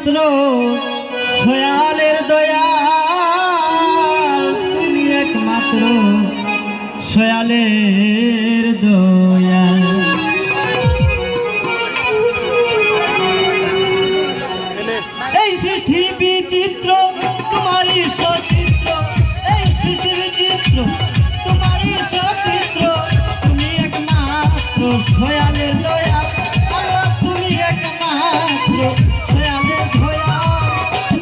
একমাত্র সয়ালের দয়াল, তুমি একমাত্র সয়ালের দয়াল। এই সৃষ্টি বিচিত্র তোমারই সচিত্র, এই সৃষ্টি বিচিত্র তোমারই সচিত্র, তুমি একমাত্র সয়ালের দয়াল, তুমি একমাত্র সয়ালের দয়াল,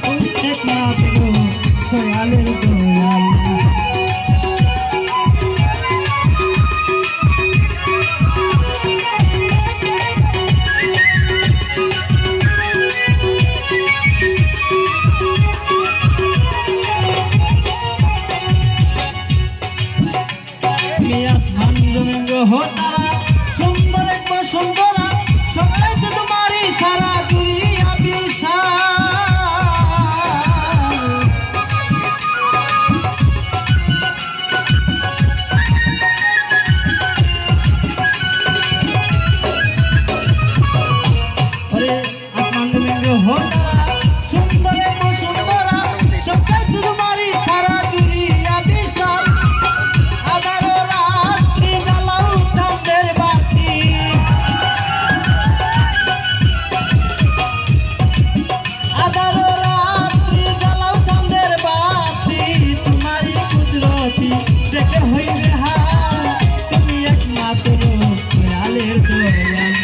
তুমি একমাত্র সয়ালের দয়াল। তারা সুন্দর এক সুন্দরা, সবাই তো তোমারই সারা দুনিয়া বিশাল। ওরে আসমান জমিন হো তারা সুন্দর এক সুন্দরা, সবাই তো তোমারই সারা দুনিয়া বিশাল। তুমি একমাত্র সয়ালের দয়াল,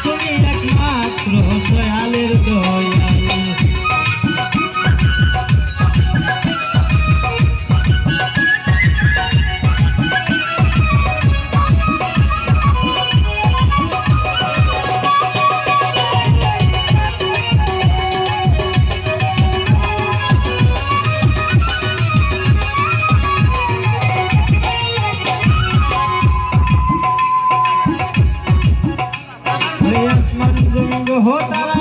তুমি একমাত্র সয়ালের দয়াল। হো তারা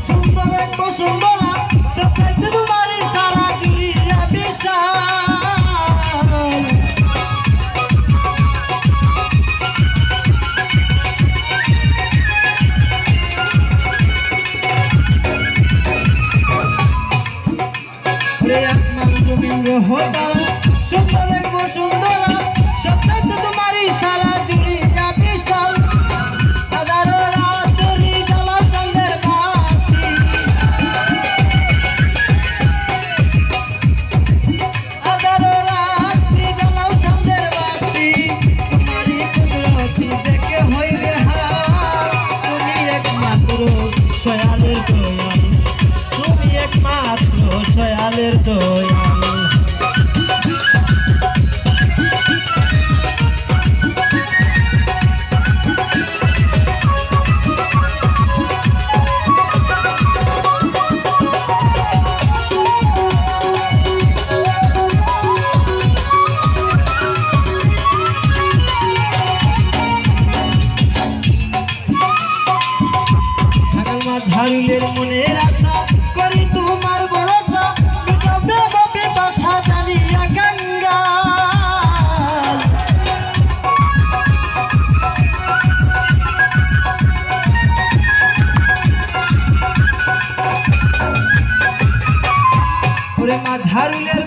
সুন্দর এক সুন্দরা, সবাই তো তোমারই সারা দুনিয়া বিশাল। আসমান জমিন হো তারা সুন্দর এক সুন্দরা, সবাই তো তোমারই সারা দুনিয়া বিশাল। সয়ালের দয়াল, তুমি একমাত্র সয়ালের দয়াল। ঝাড়ুলের মনের আশা করি তোমার ভরসা, মিটাবে বাপে বাসা জানিয়া গঙ্গা। ওরে মা ঝাড়ুলের